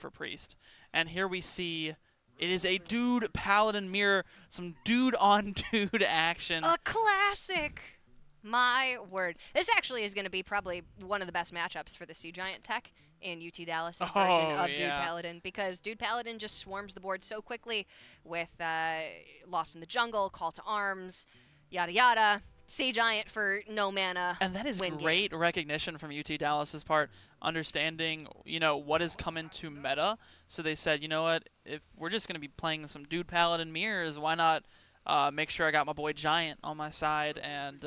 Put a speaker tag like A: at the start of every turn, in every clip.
A: for Priest. And here we see it is a dude Paladin mirror, some dude-on-dude action.
B: A classic! My word. This actually is going to be probably one of the best matchups for the Sea Giant tech in UT Dallas' version of Dude Paladin, because Dude Paladin just swarms the board so quickly with Lost in the Jungle, Call to Arms, yada yada. Sea Giant for no mana.
A: And that is great recognition from UT Dallas's part, understanding, you know, what has come into meta. So they said, you know what, if we're just going to be playing some Dude Paladin mirrors, why not make sure I got my boy Giant on my side? And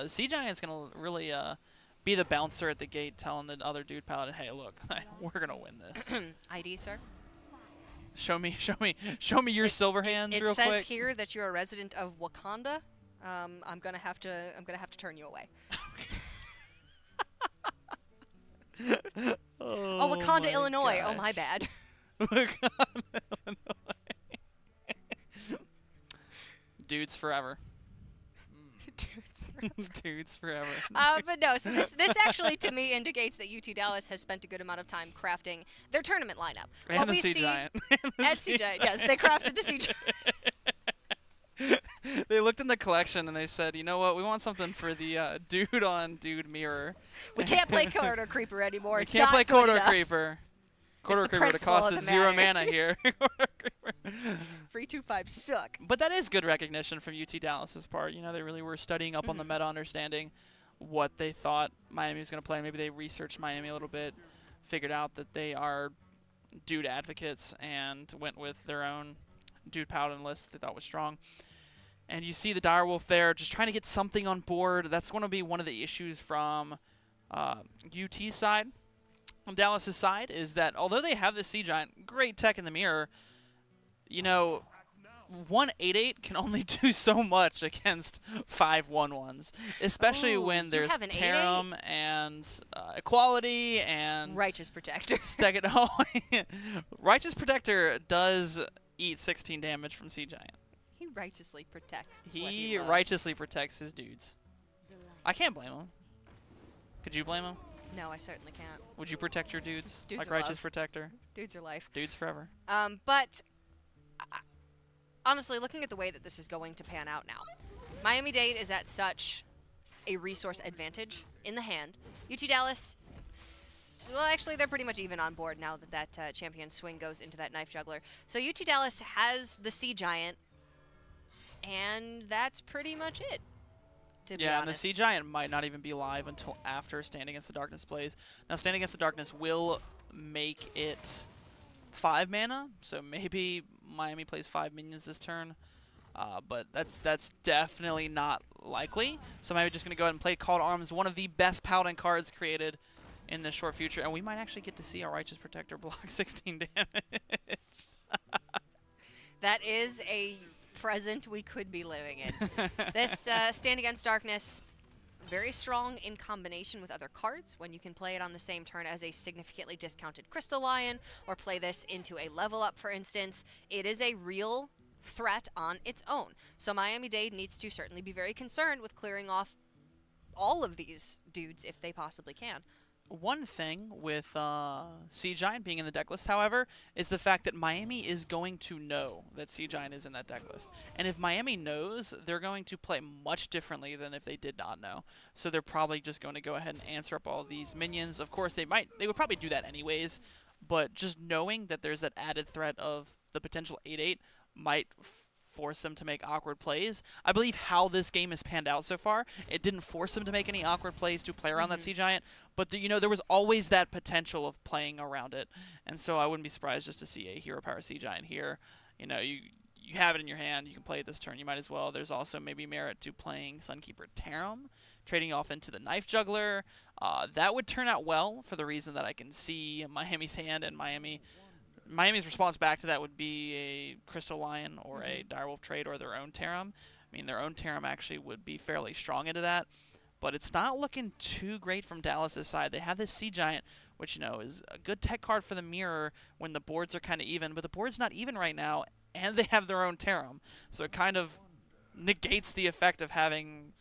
A: Sea Giant's going to really be the bouncer at the gate, telling the other Dude Paladin, hey, look, we're going to win this.
B: ID, sir?
A: Show me your silver hands real quick.
B: It says here that you're a resident of Wakanda. I'm gonna have to turn you away. Oh, Wakanda, Illinois.
A: Gosh.
B: Oh, my bad.
A: Wakanda, Illinois. Dudes forever.
B: Dudes forever.
A: Dudes forever.
B: But no, so this actually to me indicates that UT Dallas has spent a good amount of time crafting their tournament lineup.
A: And the Sea Giant.
B: At Sea Giant, yes, they crafted the Sea Giant.
A: They looked in the collection and they said, you know what, we want something for the dude-on-dude mirror.
B: We can't play Corridor Creeper anymore.
A: We can't play Corridor Creeper. Corridor Creeper would have costed 0 mana here.
B: Free 2/5 suck.
A: But that is good recognition from UT Dallas's part. You know, they really were studying up on the meta, understanding what they thought Miami was going to play. Maybe they researched Miami a little bit, figured out that they are dude advocates, and went with their own Dude Paladin list that they thought was strong. And you see the Direwolf there just trying to get something on board. That's going to be one of the issues from UT's side. On Dallas's side is that although they have the Sea Giant, great tech in the mirror, you know, 1/8/8 can only do so much against 5/1/1s, especially when there's Tarum and Equality and
B: Righteous Protector.
A: Righteous Protector does eat 16 damage from Sea Giant.
B: He righteously protects.
A: He righteously protects his dudes. I can't blame him. Could you blame him?
B: No, I certainly can't.
A: Would you protect your dudes?
B: Dudes
A: like
B: are
A: Righteous
B: love.
A: Protector?
B: Dudes are life.
A: Dudes forever.
B: But honestly, looking at the way that this is going to pan out now, Miami-Dade is at such a resource advantage in the hand. UT Dallas, well, actually, they're pretty much even on board now that that champion swing goes into that Knife Juggler. So UT Dallas has the Sea Giant, and that's pretty much it.
A: Yeah, and the Sea Giant might not even be live until after Stand Against the Darkness plays. Now, Stand Against the Darkness will make it 5 mana, so maybe Miami plays 5 minions this turn, but that's definitely not likely. So Miami just going to go ahead and play Call to Arms, one of the best Paladin cards created in the short future, and we might actually get to see our Righteous Protector block 16 damage.
B: That is a present we could be living in. This Stand Against Darkness, very strong in combination with other cards when you can play it on the same turn as a significantly discounted Crystal Lion, or play this into a level up, for instance. It is a real threat on its own. So Miami-Dade needs to certainly be very concerned with clearing off all of these dudes if they possibly can.
A: One thing with Sea Giant being in the deck list, however, is the fact that Miami is going to know that Sea Giant is in that deck list. And if Miami knows, they're going to play much differently than if they did not know. So they're probably just going to go ahead and answer up all these minions. Of course, they would probably do that anyways, but just knowing that there's that added threat of the potential 8/8 might force them to make awkward plays. I believe how this game has panned out so far, it didn't force them to make any awkward plays to play around that Sea Giant, but you know, there was always that potential of playing around it, and so I wouldn't be surprised just to see a Hero Power Sea Giant here. You know, you have it in your hand, you can play it this turn, you might as well. There's also maybe merit to playing Sunkeeper Tarum, trading off into the Knife Juggler. That would turn out well for the reason that I can see Miami's hand, and Miami's response back to that would be a Crystal Lion or a Direwolf trade or their own Tarum. I mean, their own Tarum actually would be fairly strong into that, but it's not looking too great from Dallas's side. They have this Sea Giant, which, you know, is a good tech card for the mirror when the boards are kind of even, but the board's not even right now, and they have their own Tarum, so it kind of negates the effect of having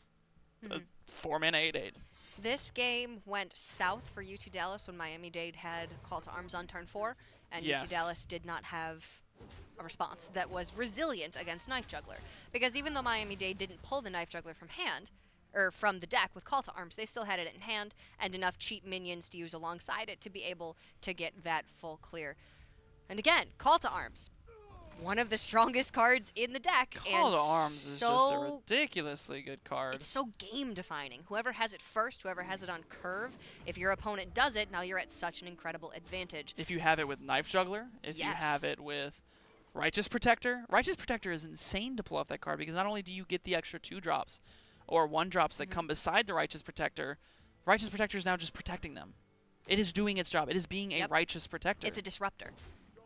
A: a 4-mana 8/8.
B: This game went south for UT Dallas when Miami-Dade had Call to Arms on turn 4, and
A: Yes.
B: UT Dallas did not have a response that was resilient against Knife Juggler. Because even though Miami-Dade didn't pull the Knife Juggler from hand, or from the deck with Call to Arms, they still had it in hand and enough cheap minions to use alongside it to be able to get that full clear. And again, Call to Arms, one of the strongest cards in the deck.
A: Call to Arms is just a ridiculously good card.
B: It's so game-defining. Whoever has it first, whoever has it on curve, if your opponent does it, now you're at such an incredible advantage.
A: If you have it with Knife Juggler, if you have it with Righteous Protector. Righteous Protector is insane to pull off that card because not only do you get the extra 2-drops or 1-drops that come beside the Righteous Protector is now just protecting them. It is doing its job. It is being a Righteous Protector.
B: It's a disruptor.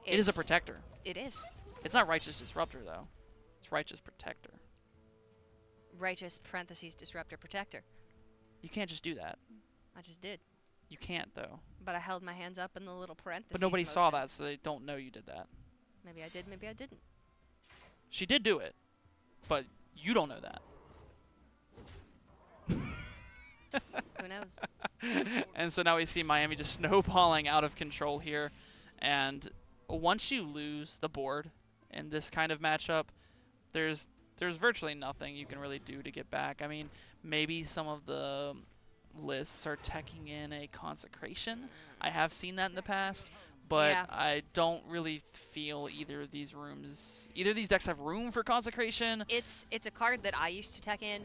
A: It is a protector.
B: It is.
A: It's not Righteous Disruptor, though. It's Righteous Protector.
B: Righteous parentheses Disruptor Protector.
A: You can't just do that.
B: I just did.
A: You can't, though.
B: But I held my hands up in the little parentheses.
A: But nobody saw that, so they don't know you did that.
B: Maybe I did, maybe I didn't.
A: She did do it, but you don't know that.
B: Who knows?
A: And so now we see Miami just snowballing out of control here. And once you lose the board in this kind of matchup, there's virtually nothing you can really do to get back. I mean, maybe some of the lists are teching in a Consecration. I have seen that in the past, but I don't really feel either of these decks have room for Consecration.
B: It's a card that I used to tech in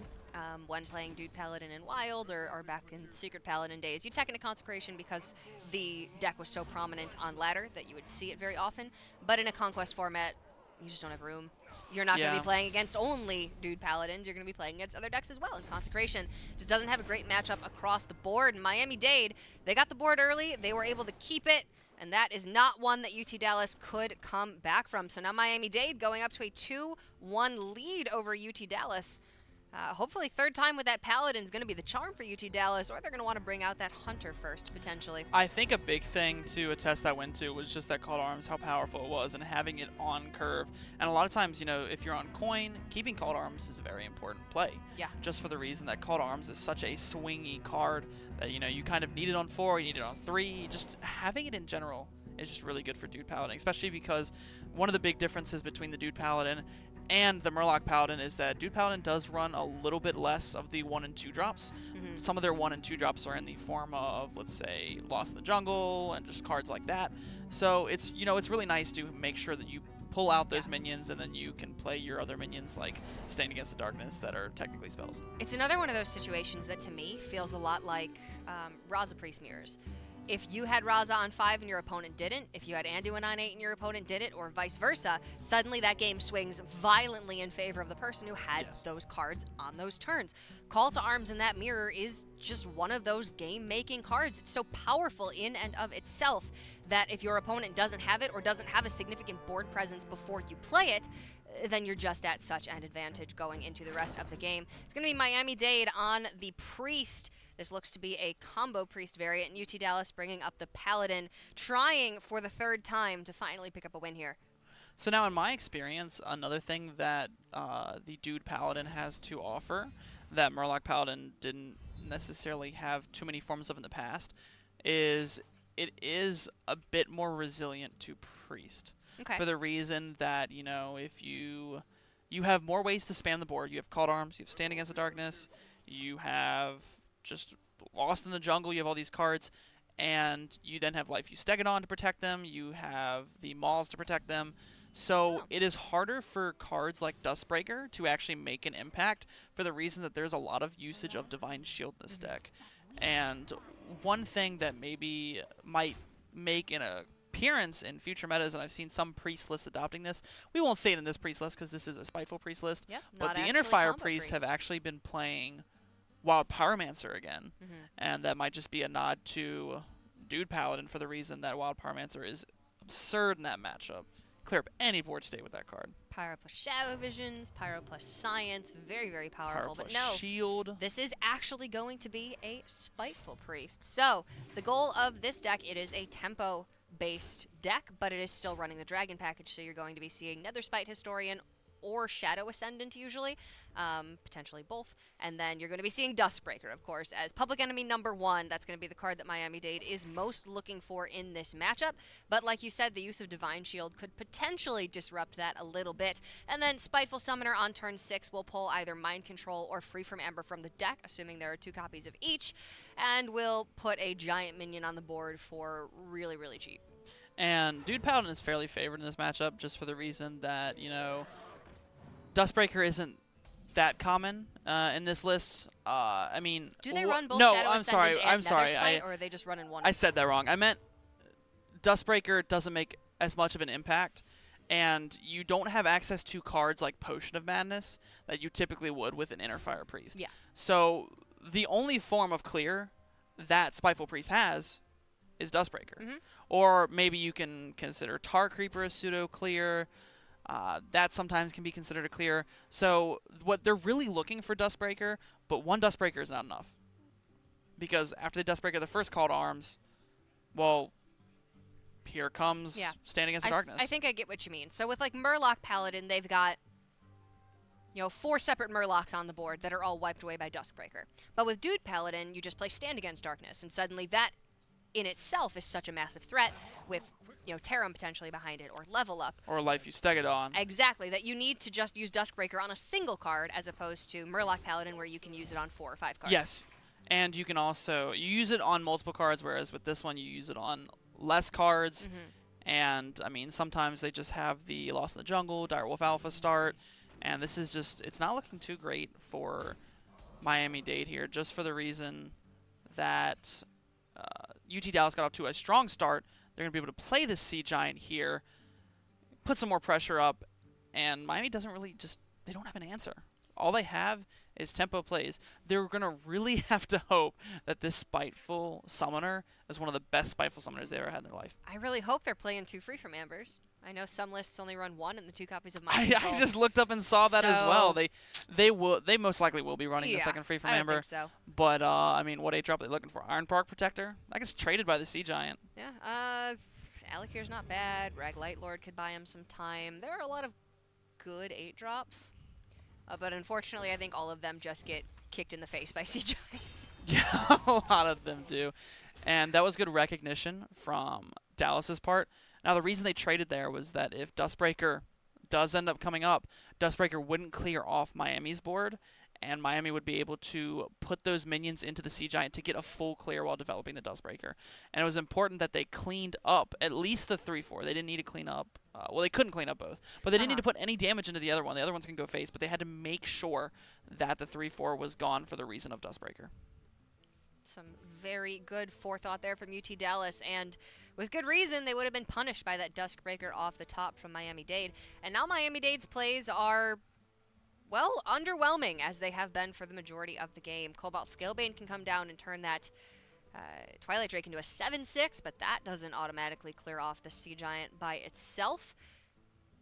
B: when playing Dude Paladin in Wild or back in Secret Paladin days. You tech into Consecration because the deck was so prominent on ladder that you would see it very often. But in a Conquest format, you just don't have room. You're not going to be playing against only Dude Paladins. You're going to be playing against other decks as well. And Consecration just doesn't have a great matchup across the board. And Miami-Dade, they got the board early. They were able to keep it. And that is not one that UT Dallas could come back from. So now Miami-Dade going up to a 2-1 lead over UT Dallas. Hopefully third time with that Paladin is going to be the charm for UT Dallas, or they're going to want to bring out that Hunter first, potentially.
A: I think a big thing to attest that win to was just that Call to Arms, how powerful it was, and having it on curve. And a lot of times, you know, if you're on coin, keeping Call to Arms is a very important play.
B: Yeah.
A: Just for the reason that Call to Arms is such a swingy card that, you know, you kind of need it on 4, you need it on 3. Just having it in general is just really good for Dude Paladin, especially because one of the big differences between the Dude Paladin and the Murloc Paladin is that Dude Paladin does run a little bit less of the 1 and 2 drops. Some of their 1 and 2 drops are in the form of, let's say, Lost in the Jungle and just cards like that. So it's, you know, it's really nice to make sure that you pull out those minions and then you can play your other minions like Stand Against the Darkness that are technically spells.
B: It's another one of those situations that to me feels a lot like Raza Priest Mirrors. If you had Raza on 5 and your opponent didn't, if you had Anduin on 8 and your opponent did it, or vice versa, suddenly that game swings violently in favor of the person who had those cards on those turns. Call to Arms in that mirror is just one of those game-making cards. It's so powerful in and of itself that if your opponent doesn't have it or doesn't have a significant board presence before you play it, then you're just at such an advantage going into the rest of the game. It's going to be Miami-Dade on the Priest. This looks to be a combo Priest variant. UT Dallas bringing up the Paladin, trying for the third time to finally pick up a win here.
A: So now in my experience, another thing that the Dude Paladin has to offer that Murloc Paladin didn't necessarily have too many forms of in the past is it is a bit more resilient to Priest.
B: Okay.
A: For the reason that, you know, if you have more ways to spam the board. You have Call to Arms, you have Stand Against the Darkness, you have just Lost in the Jungle, you have all these cards, and you then have Life Eustegodon to protect them, you have the Mauls to protect them. So it is harder for cards like Dustbreaker to actually make an impact for the reason that there's a lot of usage of Divine Shield in this deck. And one thing that maybe might make an appearance in future metas, and I've seen some Priest lists adopting this. We won't say it in this Priest list because this is a Spiteful Priest list.
B: Yep,
A: but the Inner Fire Priests have actually been playing Wild Pyromancer again. And that might just be a nod to Dude Paladin for the reason that Wild Pyromancer is absurd in that matchup. Clear up any board state with that card.
B: Pyro plus Shadow Visions, Pyro plus Science, very, very powerful.
A: Pyro plus
B: but no,
A: Shield.
B: This is actually going to be a Spiteful Priest. So the goal of this deck, it is a tempo-based deck, but it is still running the Dragon package, so you're going to be seeing Nether Spite Historian or Shadow Ascendant usually, potentially both. And then you're going to be seeing Duskbreaker, of course, as Public Enemy #1. That's going to be the card that Miami-Dade is most looking for in this matchup. But like you said, the use of Divine Shield could potentially disrupt that a little bit. And then Spiteful Summoner on turn 6 will pull either Mind Control or Free from Amber from the deck, assuming there are 2 copies of each, and will put a giant minion on the board for really, really cheap.
A: And Dude Paladin is fairly favored in this matchup just for the reason that, you know, Duskbreaker isn't that common in this list. I mean,
B: do they run both
A: no,
B: Shadow
A: I'm
B: Ascendant
A: sorry,
B: and
A: I'm sorry.
B: Netherspite, or are they just running one?
A: I said that wrong. I meant Duskbreaker doesn't make as much of an impact, and you don't have access to cards like Potion of Madness that you typically would with an Inner Fire Priest.
B: Yeah.
A: So the only form of clear that Spiteful Priest has is Duskbreaker.
B: Mm-hmm.
A: Or maybe you can consider Tar Creeper a pseudo-clear. That sometimes can be considered a clear. So what they're really looking for Duskbreaker, but one Duskbreaker is not enough. Because after the Duskbreaker, the first call to arms, well, here comes Stand Against the Darkness.
B: I think I get what you mean. So with like Murloc Paladin, they've got, you know, 4 separate Murlocs on the board that are all wiped away by Duskbreaker. But with Dude Paladin, you just play Stand Against Darkness, and suddenly that in itself is such a massive threat with, you know, Tarim potentially behind it, or Level Up.
A: Or Life You Stegadon.
B: Exactly, that you need to just use Duskbreaker on a single card as opposed to Murloc Paladin where you can use it on 4 or 5 cards.
A: Yes, and you can also, you use it on multiple cards, whereas with this one you use it on less cards.
B: Mm-hmm.
A: And, I mean, sometimes they just have the Lost in the Jungle, Direwolf Alpha start, and this is just, it's not looking too great for Miami-Dade here, just for the reason that UT Dallas got off to a strong start. They're going to be able to play this Sea Giant here, put some more pressure up, and Miami doesn't really just, they don't have an answer. All they have is tempo plays. They're going to really have to hope that this Spiteful Summoner is one of the best Spiteful Summoners they ever had in their life.
B: I really hope they're playing 2 Free from Ambers. I know some lists only run 1 and the 2 copies of Mind Control.
A: I just looked up and saw that as well. They most likely will be running the second Free from Amber.
B: I think so.
A: But I mean, what 8-drop are they looking for? Iron Park Protector? That gets traded by the Sea Giant.
B: Yeah. Alakir's not bad. Rag Light Lord could buy him some time. There are a lot of good 8-drops. But unfortunately, I think all of them just get kicked in the face by Sea Giant.
A: Yeah, a lot of them do. And that was good recognition from Dallas's part. Now, the reason they traded there was that if Duskbreaker does end up coming up, Duskbreaker wouldn't clear off Miami's board, and Miami would be able to put those minions into the Sea Giant to get a full clear while developing the Duskbreaker. And it was important that they cleaned up at least the 3-4. They didn't need to clean up. Well, they couldn't clean up both. But they didn't need to put any damage into the other one. The other ones can go face, but they had to make sure that the 3-4 was gone for the reason of Duskbreaker.
B: Some very good forethought there from UT Dallas, and with good reason, they would have been punished by that Duskbreaker off the top from Miami-Dade. And now Miami-Dade's plays are, well, underwhelming, as they have been for the majority of the game. Cobalt Scalebane can come down and turn that Twilight Drake into a 7/6, but that doesn't automatically clear off the Sea Giant by itself.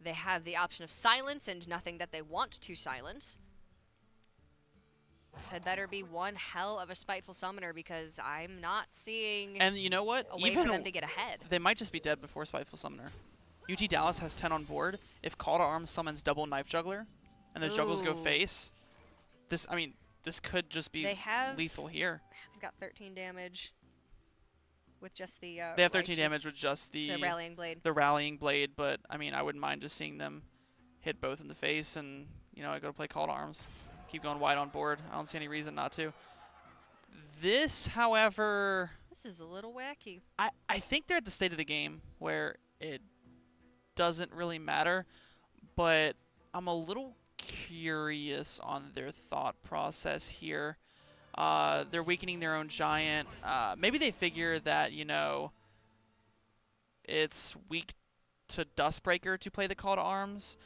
B: They have the option of silence and nothing that they want to silence. This had better be one hell of a Spiteful Summoner, because I'm not seeing
A: and you know what?
B: a way for them to get ahead.
A: They might just be dead before Spiteful Summoner. UT Dallas has 10 on board. If Call to Arms summons double Knife Juggler, and those juggles go face, this could just be lethal here.
B: They've got 13 damage with just the
A: they have 13 damage with just the
B: Rallying Blade.
A: The Rallying Blade, but I mean, I wouldn't mind just seeing them hit both in the face, and you know, I go to play Call to Arms. Keep going wide on board. I don't see any reason not to. This, however,
B: this is a little wacky.
A: I think they're at the state of the game where it doesn't really matter, but I'm a little curious on their thought process here. They're weakening their own giant. Maybe they figure that, you know, it's weak to Duskbreaker to play the Call to Arms.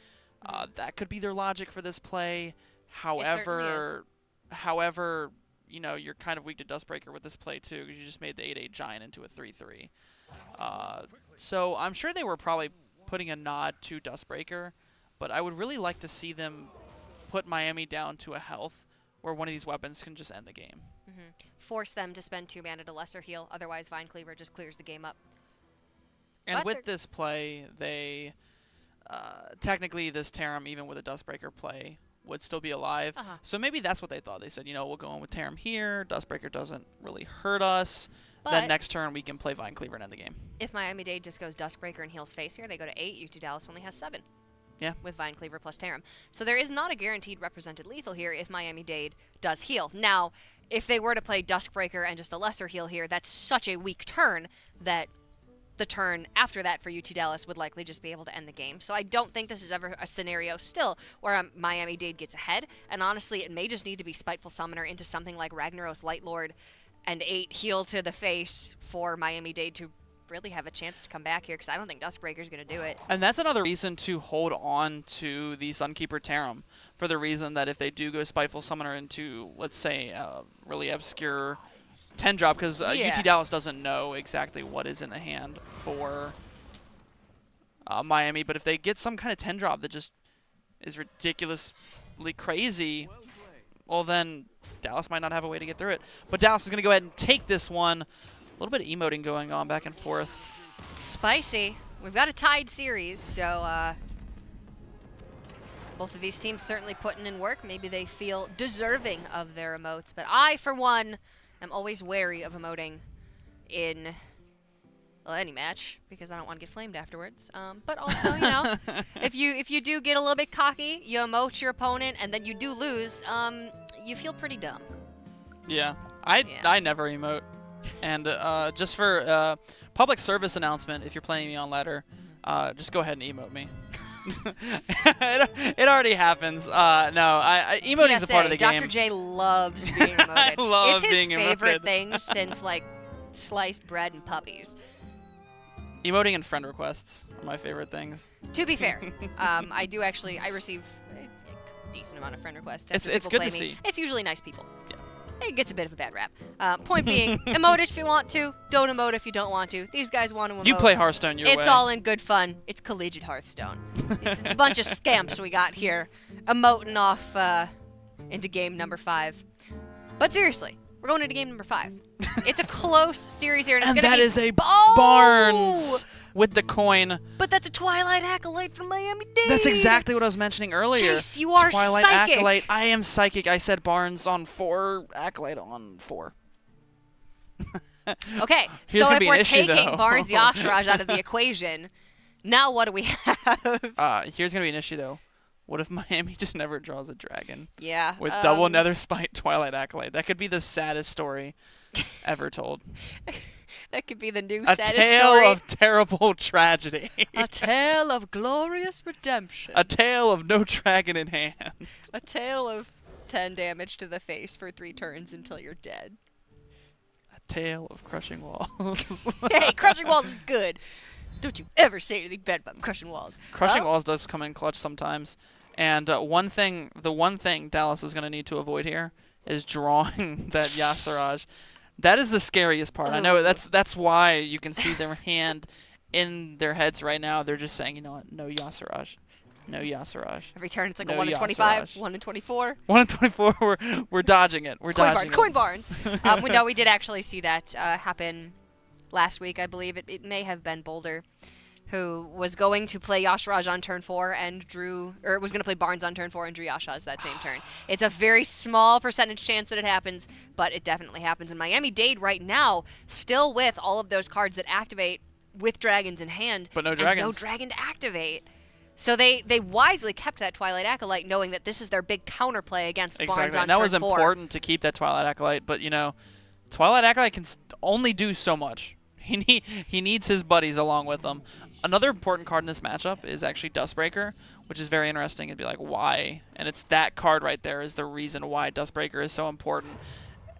A: That could be their logic for this play. However, you know, you're kind of weak to Duskbreaker with this play too, because you just made the 8/8 giant into a 3/3. So I'm sure they were probably putting a nod to Duskbreaker, but I would really like to see them put Miami down to a health where one of these weapons can just end the game.
B: Force them to spend 2 mana to lesser heal, otherwise Vine Cleaver just clears the game up.
A: And with this play, they technically this Tarim, even with a Dustbreaker play, would still be alive. So maybe that's what they thought. They said, you know, we'll go in with Tarim here. Dustbreaker doesn't really hurt us.
B: But
A: then next turn we can play Vine Cleaver and end the game.
B: If Miami-Dade just goes Dustbreaker and heals face here, they go to 8. UT Dallas only has 7.
A: Yeah.
B: With Vine Cleaver plus Tarim. So there is not a guaranteed represented lethal here if Miami-Dade does heal. Now, if they were to play Duskbreaker and just a lesser heal here, that's such a weak turn that the turn after that for UT Dallas would likely just be able to end the game. So I don't think this is ever a scenario still where Miami-Dade gets ahead. And honestly, it may just need to be Spiteful Summoner into something like Ragnaros Lightlord and 8 heal to the face for Miami-Dade to really have a chance to come back here, because I don't think Dustbreaker's going to do it.
A: And that's another reason to hold on to the Sunkeeper Tarim, for the reason that if they do go Spiteful Summoner into, let's say, a really obscure 10 drop, because UT Dallas doesn't know exactly what is in the hand for Miami, but if they get some kind of 10 drop that just is ridiculously crazy, well then Dallas might not have a way to get through it. But Dallas is going to go ahead and take this one. A little bit of emoting going on back and forth.
B: Spicy. We've got a tied series, so both of these teams certainly putting in work. Maybe they feel deserving of their emotes, but I, for one, am always wary of emoting in any match, because I don't want to get flamed afterwards. But also, you know, if you do get a little bit cocky, you emote your opponent, and then you do lose, you feel pretty dumb.
A: Yeah, I never emote. And just for public service announcement, if you're playing me on ladder, just go ahead and emote me. it already happens. No, emoting is a part of the game.
B: Dr. J loves being emoted.
A: I love
B: it's his
A: being
B: favorite
A: emoted.
B: thing since like sliced bread and puppies.
A: Emoting and friend requests are my favorite things.
B: To be fair, I receive a decent amount of friend requests.
A: It's good to see.
B: It's usually nice people.
A: Yeah.
B: It gets a bit of a bad rap. Point being, emote if you want to, don't emote if you don't want to. These guys want to emote.
A: You play Hearthstone your way.
B: It's all in good fun. It's collegiate Hearthstone. It's a bunch of scamps we got here, emoting off into game number 5. But seriously, we're going into game number 5. It's a close series here, and it's going to be...
A: that is a Barnes with the coin.
B: But that's a Twilight Acolyte from Miami-Dade.
A: That's exactly what I was mentioning earlier.
B: Chase, you are
A: Twilight
B: psychic.
A: Acolyte. I am psychic. I said Barnes on 4, Acolyte on 4.
B: Okay,
A: Here's
B: so
A: gonna
B: if
A: be
B: we're
A: an issue,
B: taking
A: though.
B: Barnes Yasharaj out of the equation, now what do we have?
A: Here's going to be an issue, though. What if Miami just never draws a dragon?
B: Yeah.
A: With double Nether Spite Twilight Acolyte. That could be the saddest story ever told.
B: That could be the new
A: A
B: saddest
A: tale
B: story.
A: of terrible tragedy.
B: A tale of glorious redemption.
A: A tale of no dragon in hand.
B: A tale of 10 damage to the face for 3 turns until you're dead.
A: A tale of crushing walls.
B: Hey, crushing walls is good. Don't you ever say anything bad about crushing walls.
A: Crushing walls does come in clutch sometimes. And the one thing Dallas is going to need to avoid here is drawing that Yasiraj. That is the scariest part. I know that's why you can see their hand in their heads right now. They're just saying, you know what, no Yasiraj. No Yasiraj.
B: Every turn it's like
A: No
B: a 1 in 25,
A: Yasiraj.
B: 1 in 24.
A: 1 in 24, we're dodging it. We're dodging
B: Coin Barnes. We did actually see that happen last week, I believe. It may have been Boulder, who was going to play Yasharaj on turn 4 and was going to play Barnes on turn 4 and drew Yasharaj that same turn. It's a very small percentage chance that it happens, but it definitely happens. And Miami-Dade right now, still with all of those cards that activate with dragons in hand.
A: But no
B: and
A: dragons.
B: no dragon to activate. So they wisely kept that Twilight Acolyte, knowing that this is their big counterplay against Barnes on turn 4.
A: And that was important to keep that Twilight Acolyte, but, you know, Twilight Acolyte can only do so much. He needs his buddies along with him. Another important card in this matchup is actually Dustbreaker, which is very interesting. It'd be like, why? And it's that card right there is the reason why Dustbreaker is so important.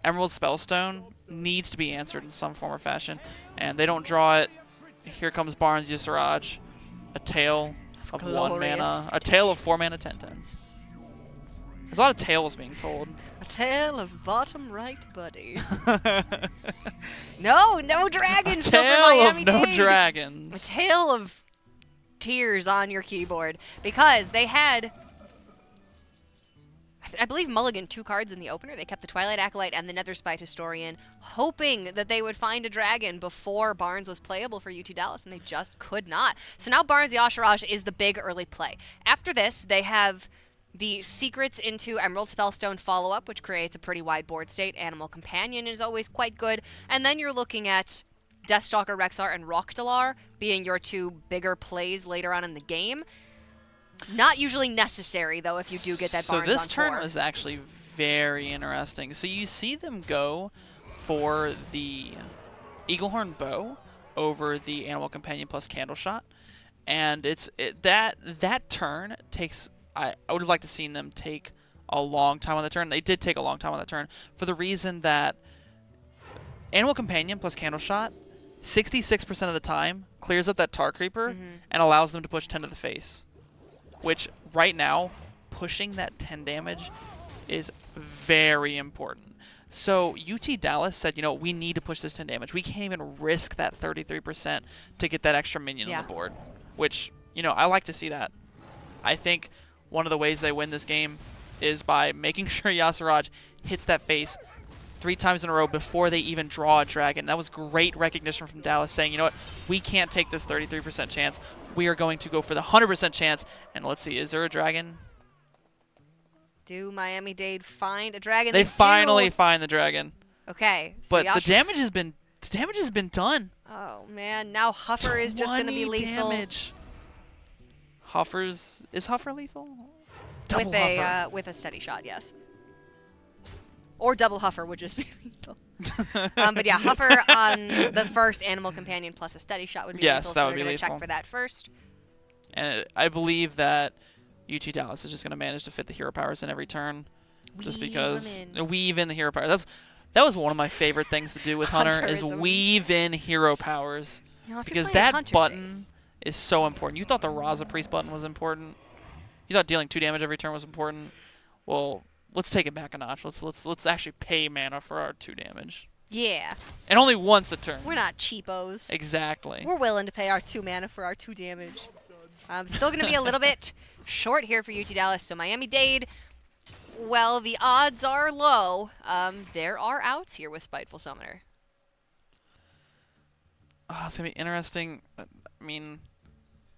A: Emerald Spellstone needs to be answered in some form or fashion, and they don't draw it. Here comes Barnes Yasiraj, a tale of 1 mana, a tale of 4 mana 10/10s. There's a lot of tales being told.
B: A tale of bottom right, buddy. No dragons.
A: A tale of no
B: Miami-Dade.
A: dragons.
B: A tale of tears on your keyboard, because they had I believe mulligan 2 cards in the opener. They kept the Twilight Acolyte and the Netherspite Historian, hoping that they would find a dragon before Barnes was playable for UT Dallas, and they just could not. So now Barnes Yasharaj is the big early play. After this, they have the Secrets into Emerald Spellstone follow-up, which creates a pretty wide board state. Animal Companion is always quite good. And then you're looking at Deathstalker Rexar and Rockdalar being your 2 bigger plays later on in the game. Not usually necessary, though, if you do get that Barnes on tour.
A: So this turn was actually very interesting. So you see them go for the Eaglehorn Bow over the Animal Companion plus Candle Shot. And that turn takes... I would have liked to seen them take a long time on the turn. They did take a long time on the turn for the reason that Animal Companion plus Candle Shot 66% of the time clears up that Tar Creeper and allows them to push 10 to the face. Which, right now, pushing that 10 damage is very important. So UT Dallas said, you know, we need to push this 10 damage. We can't even risk that 33% to get that extra minion on the board. Which, you know, I like to see that. I think one of the ways they win this game is by making sure Yasiraj hits that face 3 times in a row before they even draw a dragon. That was great recognition from Dallas saying, you know what, we can't take this 33% chance. We are going to go for the 100% chance. And let's see, is there a dragon?
B: Do Miami-Dade find a dragon?
A: They finally find the dragon.
B: Okay. So
A: but the damage has been done.
B: Oh man, now Huffer is just going to be lethal.
A: Damage. Is Huffer lethal?
B: Double Huffer. With a steady shot, yes. Or double Huffer would just be lethal. But yeah, Huffer on the first Animal Companion plus a steady shot would be lethal.
A: That
B: so
A: would be
B: we're going
A: lethal.
B: to check for that first.
A: And I believe that UT Dallas is just going to manage to fit the hero powers in every turn. Just because weave in the hero powers. That was one of my favorite things to do with Hunter is weave in hero powers.
B: You know,
A: because that button is so important. You thought the Raza Priest button was important. You thought dealing 2 damage every turn was important. Well, let's take it back a notch. Let's actually pay mana for our 2 damage.
B: Yeah.
A: And only once a turn.
B: We're not cheapos.
A: Exactly.
B: We're willing to pay our 2 mana for our 2 damage. Still going to be a little bit short here for UT Dallas. So Miami-Dade, well, the odds are low. There are outs here with Spiteful Summoner.
A: Oh, it's going to be interesting. I mean,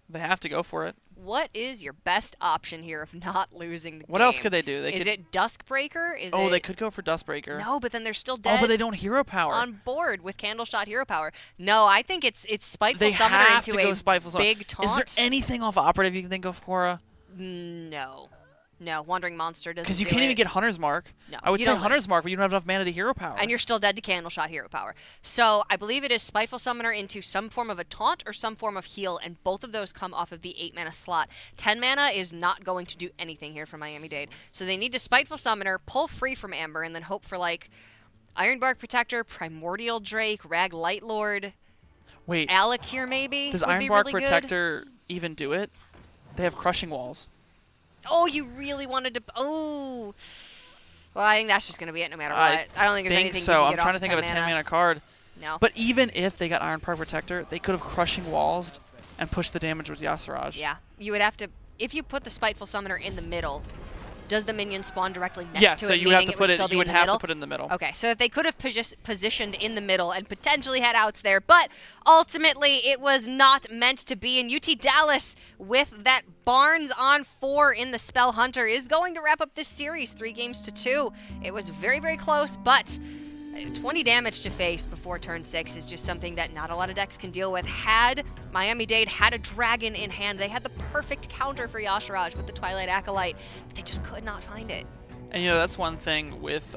A: they have to go for it.
B: What is your best option here of not losing the game?
A: What else could they do?
B: Is it Duskbreaker?
A: They could go for Duskbreaker.
B: No, but then they're still dead.
A: Oh, but they don't hero power.
B: On board with Candleshot hero power. No, I think it's Spiteful
A: Summoner
B: into a big taunt.
A: Is there anything off operative you can think of, Cora?
B: No. No, Wandering Monster doesn't
A: Because you can't even get Hunter's Mark.
B: No,
A: I would say Hunter's Mark, but you don't have enough mana to hero power.
B: And you're still dead to Candleshot hero power. So I believe it is Spiteful Summoner into some form of a taunt or some form of heal, and both of those come off of the 8 mana slot. 10 mana is not going to do anything here for Miami-Dade. So they need to Spiteful Summoner, pull free from Amber, and then hope for like Ironbark Protector, Primordial Drake, Rag Lightlord.
A: Wait.
B: Alec here maybe.
A: Does Ironbark Protector even do it? They have Crushing Walls.
B: Oh, you really wanted to... Oh. Well, I think that's just going to be it no matter what. I don't think there's anything
A: so.
B: You can
A: I'm
B: get
A: trying
B: off
A: to think of a 10 mana card.
B: No.
A: But even if they got Ironbark Protector, they could have Crushing Walls and pushed the damage with Yasiraj.
B: Yeah. You would have to... If you put the Spiteful Summoner in the middle, does the minion spawn directly next to it?
A: So you would have to put it. You would have to put it in the middle.
B: Okay, so if they could have positioned in the middle and potentially had outs there, but ultimately it was not meant to be. And UT Dallas with that Barnes on 4 in the Spell Hunter is going to wrap up this series 3-2. It was very, very close, but 20 damage to face before turn 6 is just something that not a lot of decks can deal with. Had Miami-Dade had a dragon in hand, they had the perfect counter for Yasiraj with the Twilight Acolyte, but they just could not find it.
A: And you know, that's one thing with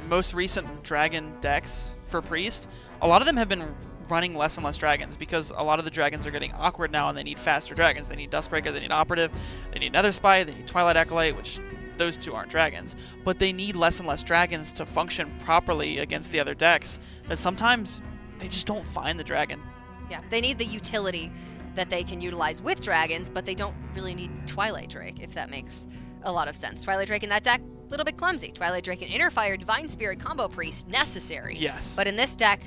A: most recent dragon decks for Priest. A lot of them have been running less and less dragons because a lot of the dragons are getting awkward now and they need faster dragons. They need Duskbreaker, they need Operative, they need Netherspite, they need Twilight Acolyte, which those 2 aren't dragons. But they need less and less dragons to function properly against the other decks. That sometimes they just don't find the dragon.
B: Yeah, they need the utility that they can utilize with dragons, but they don't really need Twilight Drake, if that makes a lot of sense. Twilight Drake in that deck, a little bit clumsy. Twilight Drake and Inner Fire, Divine Spirit, Combo Priest, necessary.
A: Yes.
B: But in this deck,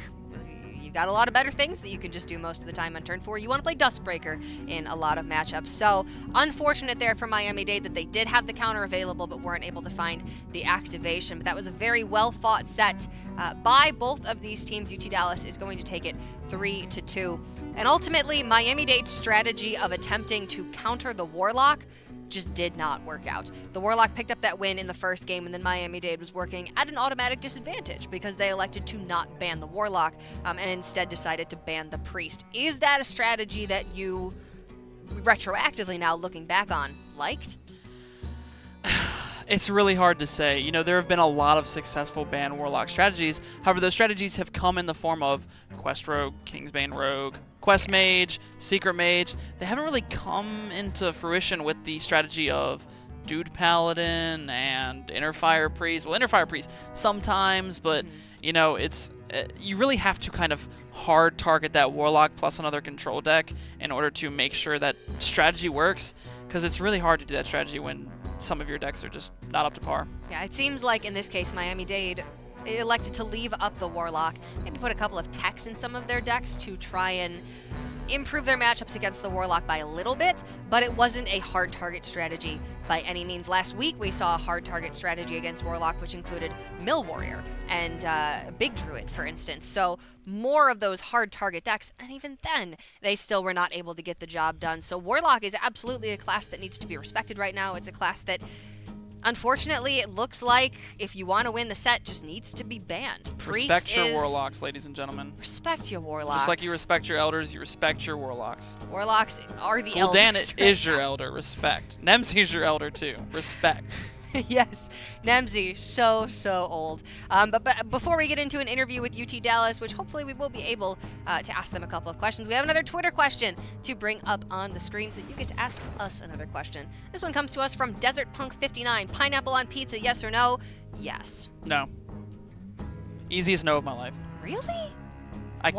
B: you got a lot of better things that you can just do most of the time on turn 4. You want to play Duskbreaker in a lot of matchups. So unfortunate there for Miami-Dade that they did have the counter available but weren't able to find the activation. But that was a very well-fought set by both of these teams. UT Dallas is going to take it 3-2. And ultimately, Miami-Dade's strategy of attempting to counter the Warlock just did not work out. The Warlock picked up that win in the first game, and then Miami-Dade was working at an automatic disadvantage because they elected to not ban the Warlock and instead decided to ban the Priest. Is that a strategy that you, retroactively now looking back on, liked?
A: It's really hard to say. You know, there have been a lot of successful ban Warlock strategies. However, those strategies have come in the form of Quest Rogue, Kingsbane Rogue, Quest Mage, Secret Mage. They haven't really come into fruition with the strategy of Dude Paladin and Inner Fire Priest. Well, Inner Fire Priest sometimes, but, you know, it's you really have to kind of hard target that Warlock plus another control deck in order to make sure that strategy works, because it's really hard to do that strategy when some of your decks are just not up to par.
B: Yeah, it seems like in this case, Miami-Dade elected to leave up the Warlock, maybe put a couple of techs in some of their decks to try and improve their matchups against the Warlock by a little bit, but it wasn't a hard target strategy by any means. Last week we saw a hard target strategy against Warlock, which included Mill Warrior and Big Druid, for instance. So more of those hard target decks, and even then they still were not able to get the job done. So Warlock is absolutely a class that needs to be respected right now. It's a class that, unfortunately, it looks like if you want to win the set, just needs to be banned.
A: Respect your Warlocks, ladies and gentlemen.
B: Respect your Warlocks.
A: Just like you respect your elders, you respect your Warlocks.
B: Warlocks are the elders.
A: Gul'dan is your elder. Respect. Nemzi's your elder too. Respect.
B: Yes, Nemzi, so old. But before we get into an interview with UT Dallas, which hopefully we will be able to ask them a couple of questions, we have another Twitter question to bring up on the screen, so you get to ask us another question. This one comes to us from Desert Punk 59. Pineapple on pizza, yes or no? Yes.
A: No. Easiest no of my life.
B: Really?
A: I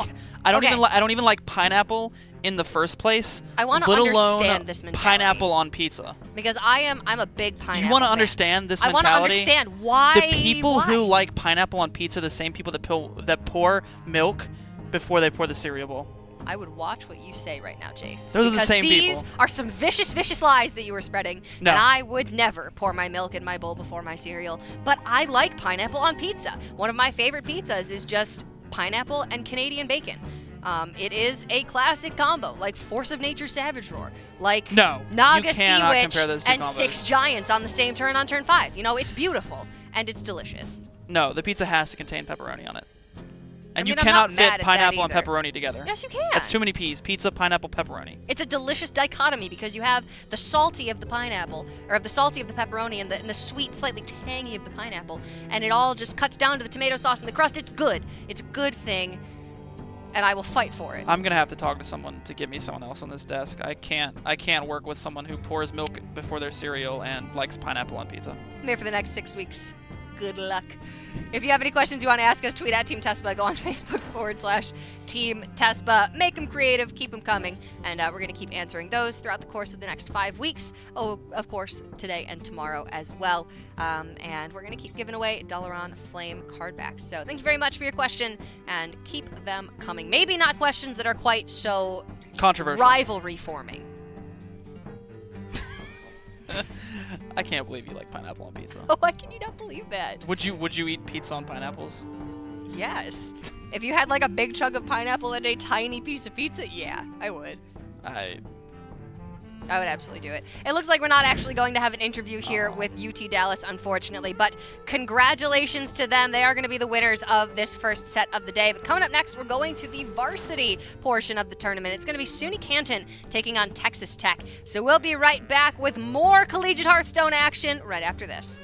A: don't even like pineapple in the first place.
B: I want to understand this mentality.
A: Pineapple on pizza.
B: Because I'm a big pineapple
A: You want to
B: fan.
A: understand this mentality?
B: I want to understand why.
A: The people who like pineapple on pizza, the same people that pour milk before they pour the cereal bowl.
B: I would watch what you say right now, Jace.
A: Those are the same people.
B: These are some vicious lies that you were spreading.
A: No.
B: And I would never pour my milk in my bowl before my cereal. But I like pineapple on pizza. One of my favorite pizzas is just pineapple and Canadian bacon. It is a classic combo, like Force of Nature Savage Roar, like Naga Sea Witch and 6 Giants on the same turn on turn 5. You know, it's beautiful, and it's delicious.
A: No, the pizza has to contain pepperoni on it. And you cannot fit pineapple and pepperoni together.
B: Yes, you can.
A: That's too many peas. Pizza, pineapple, pepperoni.
B: It's a delicious dichotomy because you have the salty of the pineapple, or the salty of the pepperoni, and the sweet, slightly tangy of the pineapple, and it all just cuts down to the tomato sauce and the crust. It's good. It's a good thing, and I will fight for it.
A: I'm gonna have to talk to someone to get me someone else on this desk. I can't work with someone who pours milk before their cereal and likes pineapple on pizza.
B: I'm here for the next 6 weeks. Good luck. If you have any questions you want to ask us, tweet at Team Tespa. Go on Facebook/Team Tespa. Make them creative, keep them coming, and we're going to keep answering those throughout the course of the next 5 weeks. Oh, of course, today and tomorrow as well. And we're going to keep giving away Dalaran Flame card backs. So thank you very much for your question, and keep them coming. Maybe not questions that are quite so
A: controversial,
B: rivalry forming.
A: I can't believe you like pineapple on pizza.
B: Oh, why can you not believe that?
A: Would you eat pizza on pineapples?
B: Yes. If you had like a big chunk of pineapple and a tiny piece of pizza, yeah, I would. I would absolutely do it. It looks like we're not actually going to have an interview here with UT Dallas, unfortunately, but congratulations to them. They are going to be the winners of this first set of the day. But coming up next, we're going to the varsity portion of the tournament. It's going to be SUNY Canton taking on Texas Tech. So we'll be right back with more Collegiate Hearthstone action right after this.